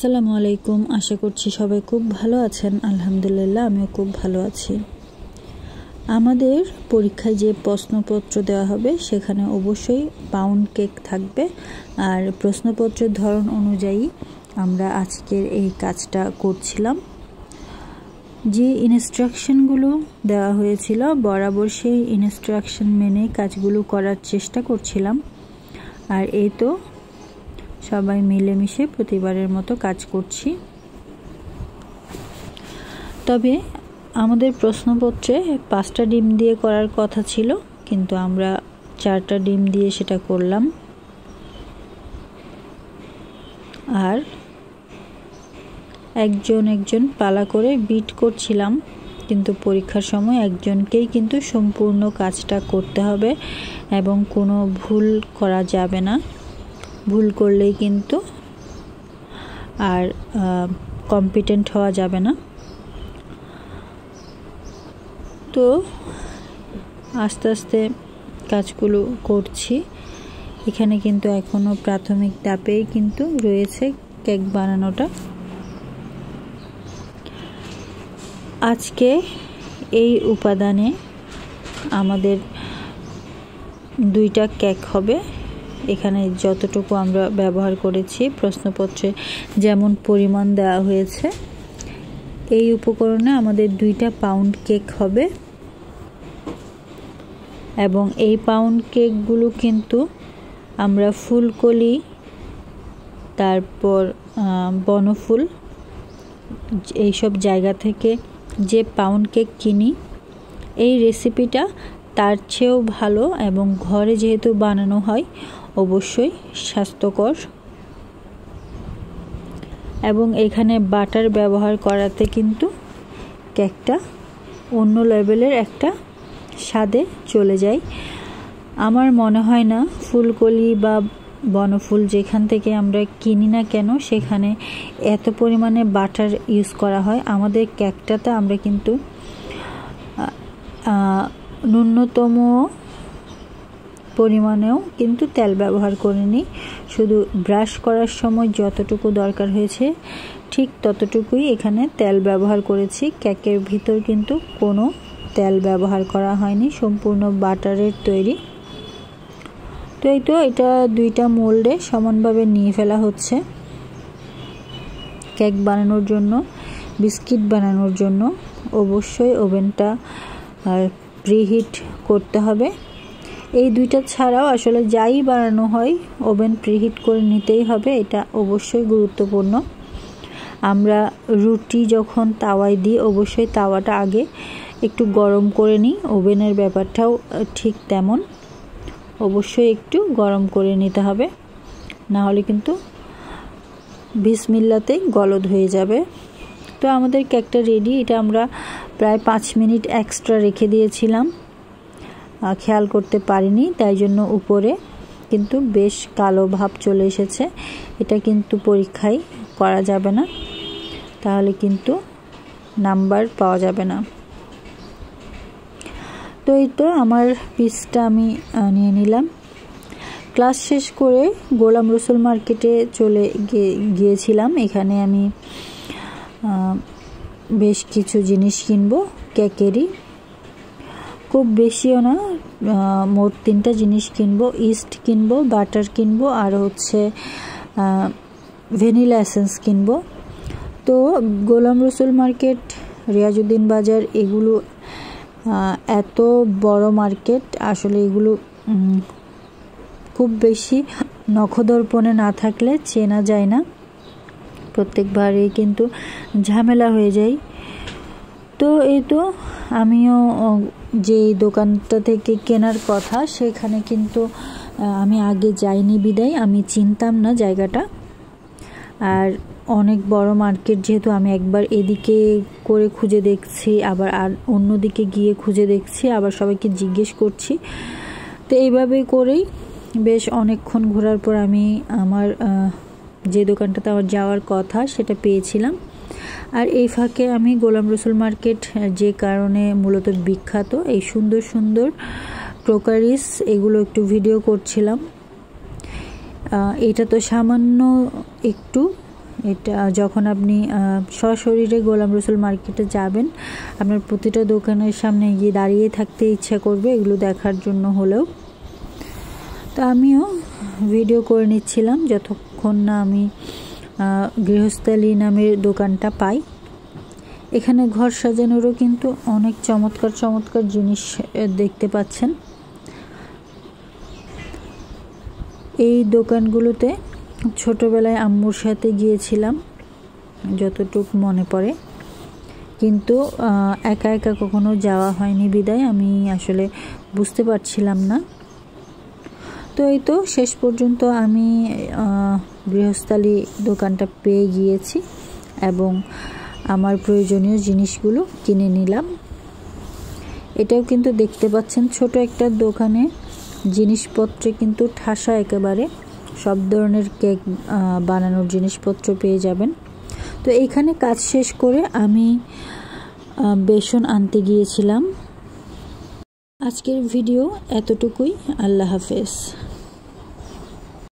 আসসালামু আলাইকুম। আশা করছি সবাই খুব ভালো আছেন। আলহামদুলিল্লাহ আমিও খুব ভালো আছি। আমাদের পরীক্ষায় যে প্রশ্নপত্র দেওয়া হবে সেখানে অবশ্যই পাউন্ড কেক থাকবে, আর প্রশ্নপত্রের ধরন অনুযায়ী আমরা আজকের এই কাজটা করছিলাম। যে ইনস্ট্রাকশনগুলো দেওয়া হয়েছিল বরাবর সেই ইনস্ট্রাকশন মেনে কাজগুলো করার চেষ্টা করছিলাম। আর এই তো সবাই মিলেমিশে প্রতিবারের মতো কাজ করছি। তবে আমাদের প্রশ্নপত্রে 5টা ডিম দিয়ে করার কথা ছিল, কিন্তু আমরা 4টা ডিম দিয়ে সেটা করলাম। আর একজন পালা করে বিট করছিলাম, কিন্তু পরীক্ষার সময় একজনকেই কিন্তু সম্পূর্ণ কাজটা করতে হবে এবং কোনো ভুল করা যাবে না। ভুল করলেই কিন্তু আর কম্পিটেন্ট হওয়া যাবে না। তো আস্তে আস্তে কাজগুলো করছি। এখানে কিন্তু এখনো প্রাথমিক ধাপেই কিন্তু রয়েছে কেক বানানোটা। আজকে এই উপাদানে আমাদের 2টা কেক হবে। এখানে যতটুকু আমরা ব্যবহার করেছি প্রশ্নপত্রে যেমন পরিমাণ দেওয়া হয়েছে, এই উপকরণে আমাদের 2টা পাউন্ড কেক হবে। এবং এই পাউন্ড কেকগুলো কিন্তু আমরা ফুলকলি, তারপর বনফুল, এইসব জায়গা থেকে যে পাউন্ড কেক কিনি, এই রেসিপিটা তার চেয়েও ভালো এবং ঘরে যেহেতু বানানো হয় অবশ্যই স্বাস্থ্যকর। এবং এখানে বাটার ব্যবহার করাতে কিন্তু কেকটা অন্য লেভেলের একটা স্বাদে চলে যায়। আমার মনে হয় না ফুলকলি বা বনফুল যেখান থেকে আমরা কিনি না কেন সেখানে এত পরিমাণে বাটার ইউজ করা হয়। আমাদের কেকটাতে আমরা কিন্তু ন্যূনতম পরিমাণেও কিন্তু তেল ব্যবহার করিনি। শুধু ব্রাশ করার সময় যতটুকু দরকার হয়েছে ঠিক ততটুকুই এখানে তেল ব্যবহার করেছি। কেকের ভিতর কিন্তু কোনো তেল ব্যবহার করা হয়নি, সম্পূর্ণ বাটারের তৈরি। তো এই তো এটা 2টা মোল্ডে সমানভাবে নিয়ে ফেলা হচ্ছে। কেক বানানোর জন্য, বিস্কিট বানানোর জন্য অবশ্যই ওভেনটা প্রিহিট করতে হবে। এই 2টা ছাড়াও আসলে যাই বানানো হয় ওভেন প্রিহিট করে নিতেই হবে, এটা অবশ্যই গুরুত্বপূর্ণ। আমরা রুটি যখন তাওয়ায় দিই অবশ্যই তাওয়াটা আগে একটু গরম করে নিই। ওভেনের ব্যাপারটাও ঠিক তেমন, অবশ্যই একটু গরম করে নিতে হবে, না হলে কিন্তু বিসমিল্লাতেই গলদ হয়ে যাবে। তো আমাদের কেকটা রেডি। এটা আমরা প্রায় 5 মিনিট এক্সট্রা রেখে দিয়েছিলাম, খেয়াল করতে পারিনি, তাই জন্য উপরে কিন্তু বেশ কালো ভাব চলে এসেছে। এটা কিন্তু পরীক্ষায় করা যাবে না, তাহলে কিন্তু নাম্বার পাওয়া যাবে না। তো এই তো আমার পিসটা আমি নিয়ে নিলাম। ক্লাস শেষ করে গোলাম রসুল মার্কেটে চলে গিয়েছিলাম। এখানে আমি বেশ কিছু জিনিস কিনবো কেকেরই, খুব বেশিও না, মোট 3টা জিনিস কিনবো। ইস্ট কিনবো, বাটার কিনবো, আর হচ্ছে ভ্যানিলা এসেন্স কিনবো। তো গোলাম রসুল মার্কেট, রিয়াজউদ্দিন বাজার, এগুলো এত বড় মার্কেট, আসলে এগুলো খুব বেশি নখদর্পণে না থাকলে চেনা যায় না। প্রত্যেকবারই কিন্তু ঝামেলা হয়ে যায়। তো এই তো আমিও যে দোকানটা থেকে কেনার কথা সেখানে কিন্তু আমি আগে যাইনি বিদায় আমি চিনতাম না জায়গাটা। আর অনেক বড় মার্কেট যেহেতু আমি একবার এদিকে করে খুঁজে দেখছি, আবার আর অন্যদিকে গিয়ে খুঁজে দেখছি, আবার সবাইকে জিজ্ঞেস করছি। তো এইভাবে করেই বেশ অনেকক্ষণ ঘোরার পর আমি আমার যে দোকানটাতে আমার যাওয়ার কথা সেটা পেয়েছিলাম। আর এই ফাঁকে আমি গোলাম রসুল মার্কেট যে কারণে মূলত বিখ্যাত, এই সুন্দর সুন্দর ক্রোকারিস, এগুলো একটু ভিডিও করছিলাম। এটা তো সামান্য একটু এটা যখন আপনি সশরীরে গোলাম রসুল মার্কেটে যাবেন, আপনার প্রতিটা দোকানের সামনে গিয়ে দাঁড়িয়ে থাকতে ইচ্ছা করবে এগুলো দেখার জন্য হলেও। তো আমিও ভিডিও করে নিচ্ছিলাম যতক্ষণ না আমি গৃহস্থালী নামের দোকানটা পাই। এখানে ঘর সাজানোরও কিন্তু অনেক চমৎকার চমৎকার জিনিস দেখতে পাচ্ছেন। এই দোকানগুলোতে ছোটবেলায় আম্মুর সাথে গিয়েছিলাম যতটুকু মনে পড়ে, কিন্তু একা একা কখনো যাওয়া হয়নি বিদায় আমি আসলে বুঝতে পারছিলাম না। তো এই তো শেষ পর্যন্ত আমি গৃহস্থালী দোকানটা পেয়ে গিয়েছি এবং আমার প্রয়োজনীয় জিনিসগুলো কিনে নিলাম। এটাও কিন্তু দেখতে পাচ্ছেন ছোট একটা দোকানে জিনিসপত্রে কিন্তু ঠাসা, একেবারে সব ধরনের কেক বানানোর জিনিসপত্র পেয়ে যাবেন। তো এইখানে কাজ শেষ করে আমি বেসন আনতে গিয়েছিলাম। আজকের ভিডিও এতটুকুই। আল্লাহ হাফেজ।